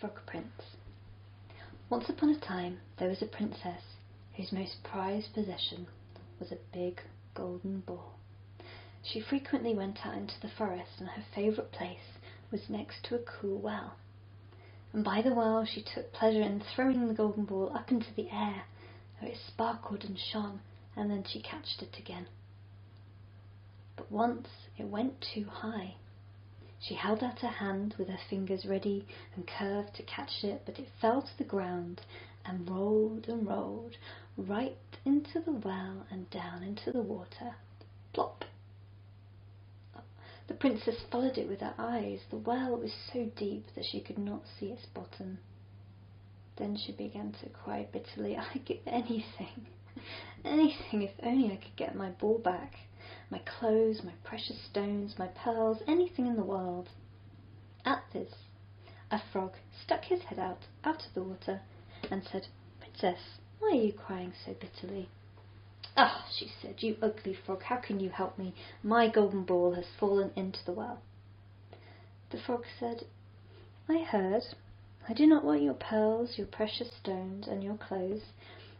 Frog Prince. Once upon a time there was a princess whose most prized possession was a big golden ball. She frequently went out into the forest, and her favourite place was next to a cool well. And by the well she took pleasure in throwing the golden ball up into the air, where it sparkled and shone, and then she catched it again. But once it went too high. She held out her hand with her fingers ready and curved to catch it, but it fell to the ground and rolled right into the well and down into the water. Plop! The princess followed it with her eyes. The well was so deep that she could not see its bottom. Then she began to cry bitterly. "I'd give anything, anything, if only I could get my ball back. My clothes, my precious stones, my pearls, anything in the world." At this, a frog stuck his head out of the water and said, "Princess, why are you crying so bitterly?" "Ah," she said, "you ugly frog, how can you help me? My golden ball has fallen into the well." The frog said, "I heard. I do not want your pearls, your precious stones, and your clothes,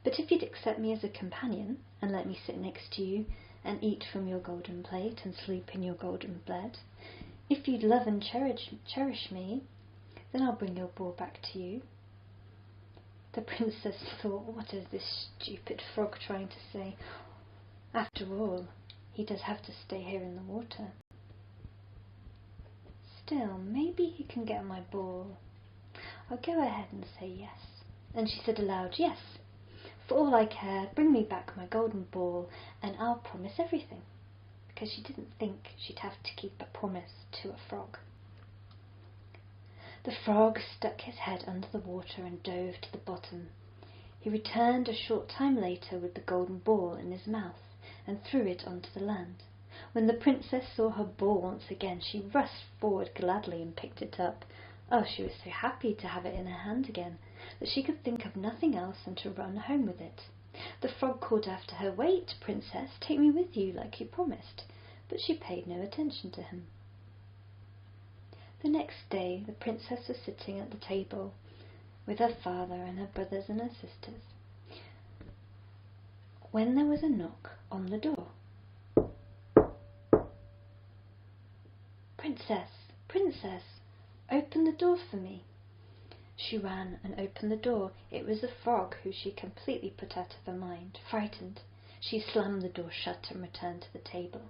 but if you'd accept me as a companion and let me sit next to you and eat from your golden plate and sleep in your golden bed, if you'd love and cherish me, then I'll bring your ball back to you." The princess thought, what is this stupid frog trying to say? After all, he does have to stay here in the water. Still, maybe he can get my ball. I'll go ahead and say yes. And she said aloud, "Yes, for all I care, bring me back my golden ball and I'll promise everything," because she didn't think she'd have to keep a promise to a frog. The frog stuck his head under the water and dove to the bottom. He returned a short time later with the golden ball in his mouth and threw it onto the land. When the princess saw her ball once again, she rushed forward gladly and picked it up. Oh, she was so happy to have it in her hand again that she could think of nothing else than to run home with it. The frog called after her, "Wait, princess, take me with you like you promised," but she paid no attention to him. The next day the princess was sitting at the table with her father and her brothers and her sisters, when there was a knock on the door. "Princess, princess, open the door for me." She ran and opened the door. It was the frog, who she completely put out of her mind. Frightened, she slammed the door shut and returned to the table.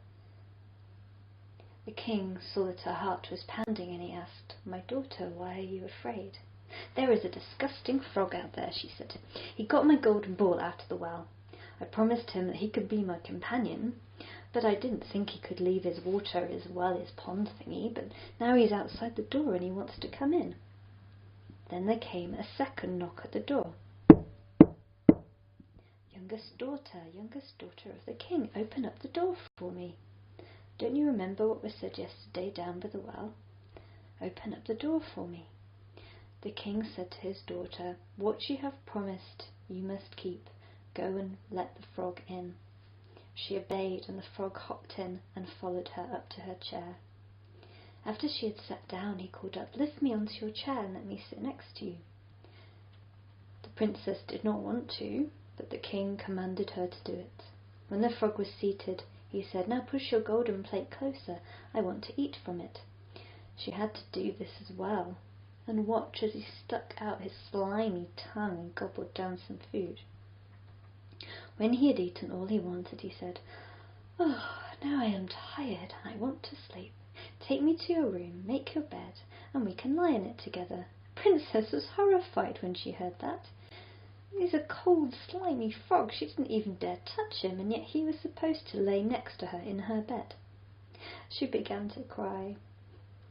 The king saw that her heart was pounding, and he asked, "My daughter, why are you afraid?" "There is a disgusting frog out there," she said. "He got my golden ball out of the well. I promised him that he could be my companion, but I didn't think he could leave his water as well as pond thingy, but now he's outside the door and he wants to come in." Then there came a second knock at the door. youngest daughter of the king, open up the door for me. Don't you remember what was said yesterday down by the well? Open up the door for me." The king said to his daughter, "What you have promised you must keep. Go and let the frog in." She obeyed, and the frog hopped in and followed her up to her chair. After she had sat down, he called up, "Lift me onto your chair and let me sit next to you." The princess did not want to, but the king commanded her to do it. When the frog was seated, he said, "Now push your golden plate closer. I want to eat from it." She had to do this as well, and watch as he stuck out his slimy tongue and gobbled down some food. When he had eaten all he wanted, he said, "Oh, now I am tired and I want to sleep. Take me to your room, make your bed, and we can lie in it together." The princess was horrified when she heard that. He's a cold, slimy frog. She didn't even dare touch him, and yet he was supposed to lay next to her in her bed. She began to cry.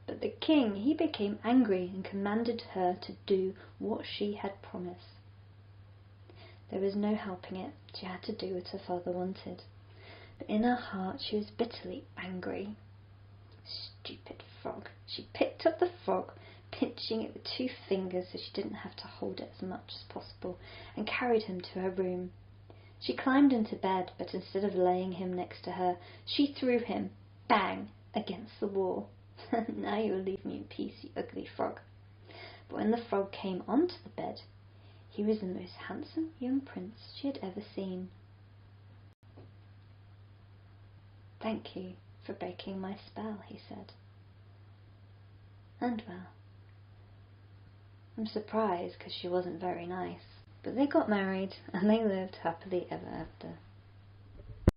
But the king, he became angry and commanded her to do what she had promised. There was no helping it. She had to do what her father wanted. But in her heart she was bitterly angry. Stupid frog. She picked up the frog, pinching it with 2 fingers so she didn't have to hold it as much as possible, and carried him to her room. She climbed into bed, but instead of laying him next to her, she threw him, bang, against the wall. "Now you'll leave me in peace, you ugly frog." But when the frog came onto the bed, he was the most handsome young prince she had ever seen. "Thank you for breaking my spell," he said. "And well, I'm surprised because she wasn't very nice." But they got married and they lived happily ever after.